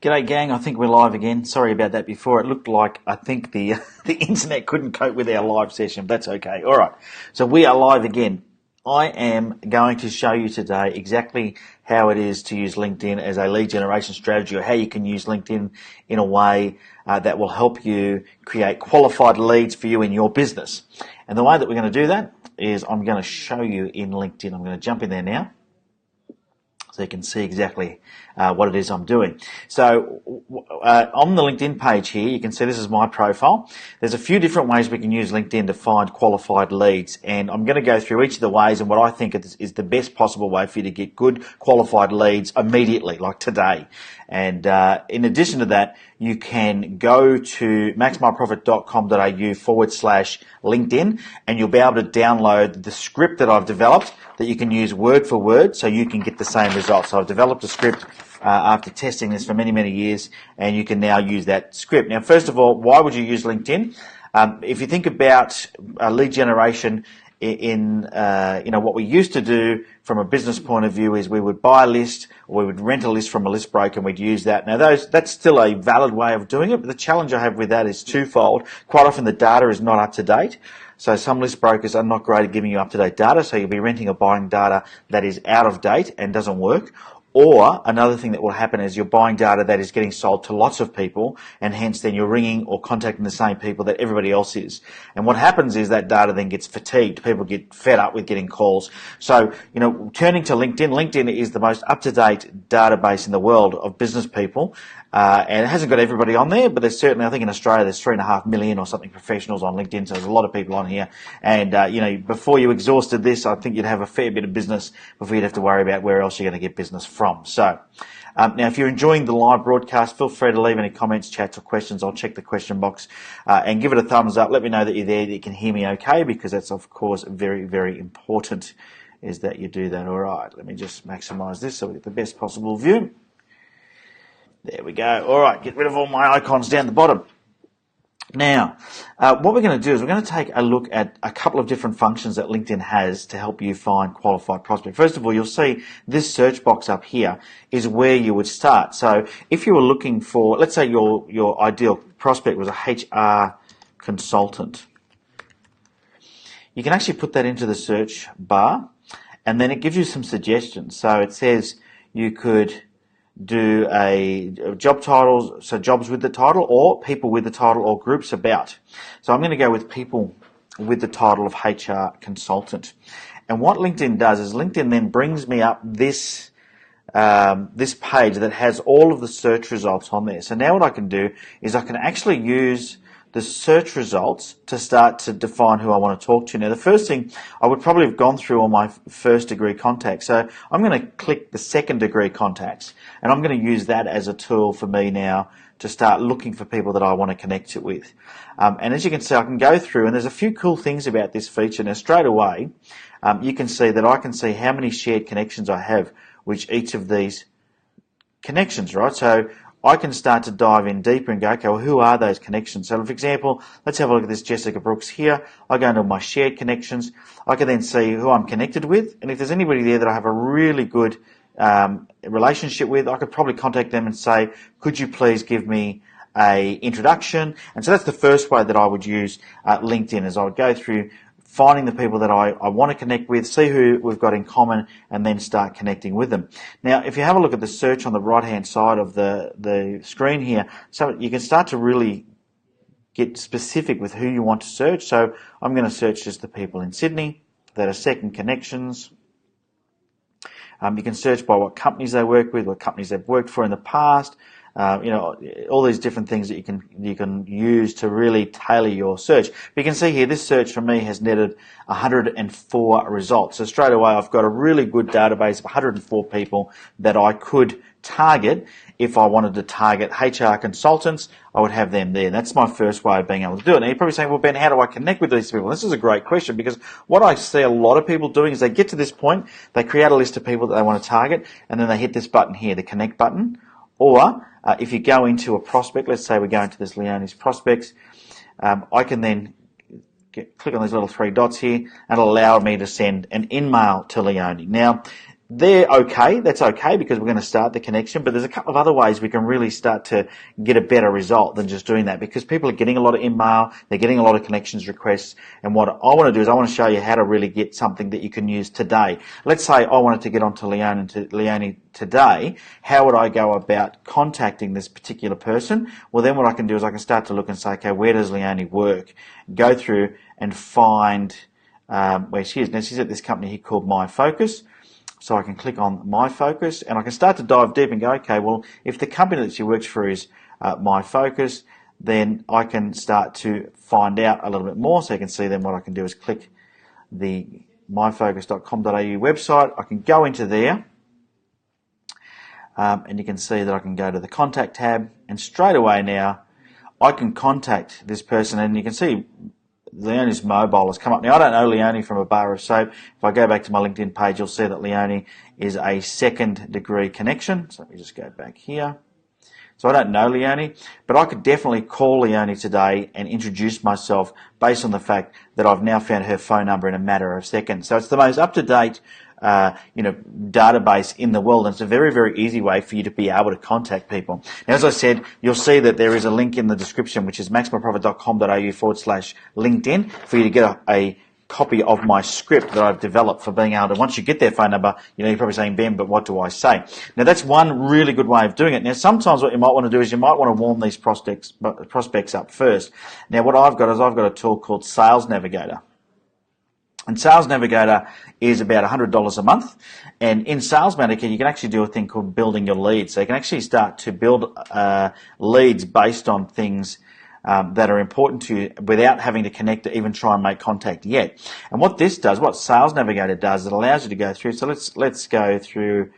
G'day gang, I think we're live again. Sorry about that before. It looked like I think the the internet couldn't cope with our live session, but that's okay. Alright, so we are live again. I am going to show you today exactly how it is to use LinkedIn as a lead generation strategy, or how you can use LinkedIn in a way that will help you create qualified leads for you in your business. And the way that we're going to do that is I'm going to show you in LinkedIn. I'm going to jump in there now, so you can see exactly what it is I'm doing. So on the LinkedIn page here, you can see this is my profile. There's a few different ways we can use LinkedIn to find qualified leads, and I'm going to go through each of the ways and what I think is the best possible way for you to get good qualified leads immediately, like today. And in addition to that, you can go to maxmyprofit.com.au/LinkedIn, and you'll be able to download the script that I've developed that you can use word for word so you can get the same results. So I've developed a script after testing this for many, many years, and you can now use that script. Now, first of all, why would you use LinkedIn? If you think about lead generation in what we used to do from a business point of view is we would buy a list, or we would rent a list from a list broker, and we'd use that. Now that's still a valid way of doing it, but the challenge I have with that is twofold. Quite often the data is not up to date. So some list brokers are not great at giving you up-to-date data, so you'll be renting or buying data that is out of date and doesn't work. Or another thing that will happen is you're buying data that is getting sold to lots of people, and hence then you're ringing or contacting the same people that everybody else is. And what happens is that data then gets fatigued. People get fed up with getting calls. So, turning to LinkedIn, LinkedIn is the most up-to-date database in the world of business people. And it hasn't got everybody on there, but there's certainly, I think in Australia, there's 3.5 million or something professionals on LinkedIn, so there's a lot of people on here. And, before you exhausted this, I think you'd have a fair bit of business before you'd have to worry about where else you're going to get business from. So, now if you're enjoying the live broadcast, feel free to leave any comments, chats or questions. I'll check the question box and give it a thumbs up. Let me know that you're there, that you can hear me okay, because that's, of course, very, very important is that you do that. All right, let me just maximize this so we get the best possible view. There we go. All right, get rid of all my icons down the bottom. Now, what we're going to do is we're going to take a look at a couple of different functions that LinkedIn has to help you find qualified prospects. First of all, you'll see this search box up here is where you would start. So if you were looking for, let's say your ideal prospect was a HR consultant, you can actually put that into the search bar, and then it gives you some suggestions. So it says you could do a job titles, so jobs with the title, or people with the title, or groups about. So I'm going to go with people with the title of HR consultant. And what LinkedIn does is LinkedIn then brings me up this page that has all of the search results on there. So now what I can do is I can actually use the search results to start to define who I want to talk to. Now, the first thing, I would probably have gone through all my first degree contacts. So I'm going to click the second degree contacts, and I'm going to use that as a tool for me now to start looking for people that I want to connect it with. And as you can see, I can go through, and there's a few cool things about this feature. Now, straight away, you can see that I can see how many shared connections I have with each of these connections, right? So I can start to dive in deeper and go, okay, well, who are those connections? So, for example, let's have a look at this Jessica Brooks here. I go into my shared connections. I can then see who I'm connected with, and if there's anybody there that I have a really good relationship with, I could probably contact them and say, could you please give me a introduction? And so that's the first way that I would use LinkedIn, is I would go through finding the people that I want to connect with, see who we've got in common, and then start connecting with them. Now, if you have a look at the search on the right-hand side of the screen here, so you can start to really get specific with who you want to search. So I'm going to search just the people in Sydney that are second connections. You can search by what companies they work with, what companies they've worked for in the past. All these different things that you can use to really tailor your search. But you can see here, this search for me has netted 104 results. So straight away, I've got a really good database of 104 people that I could target. If I wanted to target HR consultants, I would have them there. That's my first way of being able to do it. Now, you're probably saying, well, Ben, how do I connect with these people? This is a great question, because what I see a lot of people doing is they get to this point, they create a list of people that they want to target, and then they hit this button here, the connect button. Or if you go into a prospect, let's say we go into this Leonie's prospects, I can then click on these little three dots here, and it'll allow me to send an email to Leonie. Now, they're okay. That's okay because we're going to start the connection. But there's a couple of other ways we can really start to get a better result than just doing that, because people are getting a lot of email, they're getting a lot of connections requests. And what I want to do is I want to show you how to really get something that you can use today. Let's say I wanted to get onto Leonie today. How would I go about contacting this particular person? Well, then what I can do is I can start to look and say, okay, where does Leonie work? Go through and find where she is. Now, she's at this company here called MyFocus. So I can click on MyFocus and I can start to dive deep and go, okay, well, if the company that she works for is MyFocus, then I can start to find out a little bit more. So you can see then what I can do is click the myfocus.com.au website. I can go into there and you can see that I can go to the contact tab, and straight away now I can contact this person, and you can see Leonie's mobile has come up. Now, I don't know Leonie from a bar of soap. If I go back to my LinkedIn page, you'll see that Leonie is a second degree connection. So let me just go back here. So I don't know Leonie, but I could definitely call Leonie today and introduce myself based on the fact that I've now found her phone number in a matter of seconds. So it's the most up-to-date database in the world, and it's a very, very easy way for you to be able to contact people. Now, as I said, you'll see that there is a link in the description, which is maxmyprofit.com.au/LinkedIn, for you to get a copy of my script that I've developed for being able to, once you get their phone number, you're probably saying, Ben, but what do I say? Now, that's one really good way of doing it. Now, sometimes what you might want to do is you might want to warm these prospects up first. Now, what I've got is I've got a tool called Sales Navigator. And Sales Navigator is about $100 a month. And in Sales Navigator, you can actually do a thing called building your leads. So you can actually start to build leads based on things that are important to you without having to connect to even try and make contact yet. And what this does, what Sales Navigator does, it allows you to go through. So let's go through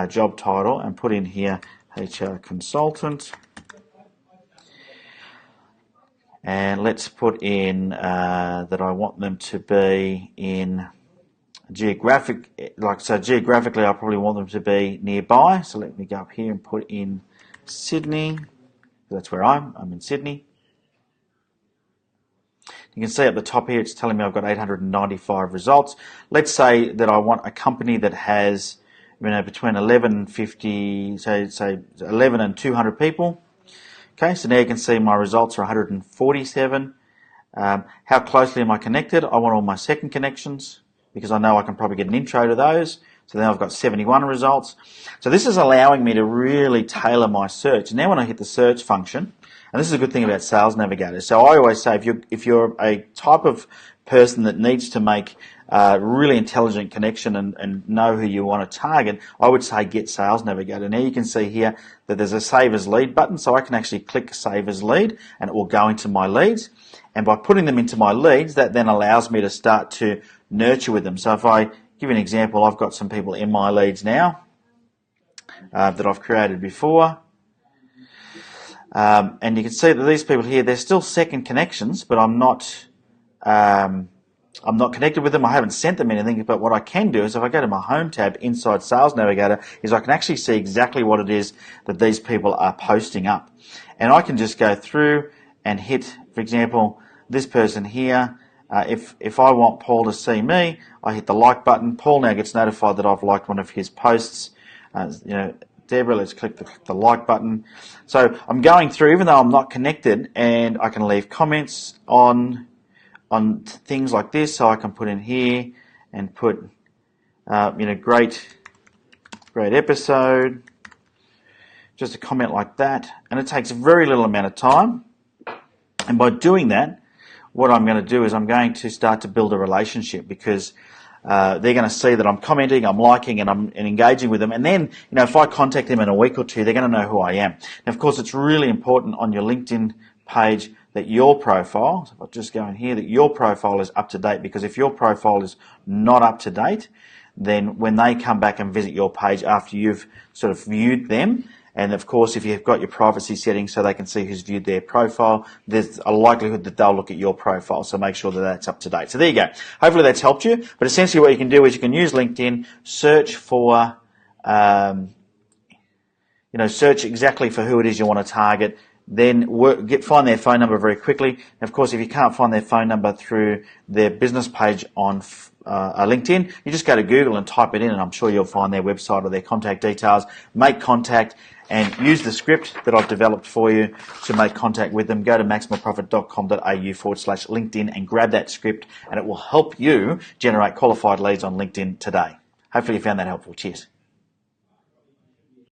job title and put in here HR consultant. And let's put in that I want them to be in geographic, geographically I probably want them to be nearby. So let me go up here and put in Sydney. That's where I'm in Sydney. You can see at the top here it's telling me I've got 895 results. Let's say that I want a company that has between 11 and 50, say 11 and 200 people. Okay, so now you can see my results are 147. How closely am I connected? I want all my second connections because I know I can probably get an intro to those. So now I've got 71 results. So this is allowing me to really tailor my search. And now when I hit the search function, and this is a good thing about Sales Navigator. So I always say if you're a type of person that needs to make really intelligent connection and know who you want to target, I would say get Sales Navigator. Now you can see here that there's a Save as Lead button, so I can actually click Save as Lead and it will go into my leads. And by putting them into my leads, that then allows me to start to nurture with them. So if I give you an example, I've got some people in my leads now that I've created before. And you can see that these people here, they're still second connections, but I'm not connected with them. I haven't sent them anything, but what I can do is if I go to my Home tab inside Sales Navigator is I can actually see exactly what it is that these people are posting up. And I can just go through and hit, for example, this person here. If I want Paul to see me, I hit the like button. Paul now gets notified that I've liked one of his posts. Deborah, let's click the like button. So I'm going through, even though I'm not connected, and I can leave comments on things like this. So I can put in here and put, great episode, just a comment like that, and it takes a very little amount of time. And by doing that, what I'm going to do is I'm going to start to build a relationship, because they're going to see that I'm commenting, I'm liking, and I'm engaging with them. And then, if I contact them in a week or two, they're going to know who I am. And of course, it's really important on your LinkedIn page that your profile, so if I just go in here, that your profile is up to date, because if your profile is not up to date, then when they come back and visit your page after you've sort of viewed them, and of course, if you've got your privacy settings so they can see who's viewed their profile, there's a likelihood that they'll look at your profile. So make sure that that's up to date. So there you go. Hopefully that's helped you. But essentially what you can do is you can use LinkedIn, search for, search exactly for who it is you want to target, then find their phone number very quickly. And of course, if you can't find their phone number through their business page on LinkedIn, you just go to Google and type it in, and I'm sure you'll find their website or their contact details. Make contact and use the script that I've developed for you to make contact with them. Go to maxmyprofit.com.au/LinkedIn and grab that script, and it will help you generate qualified leads on LinkedIn today. Hopefully you found that helpful. Cheers.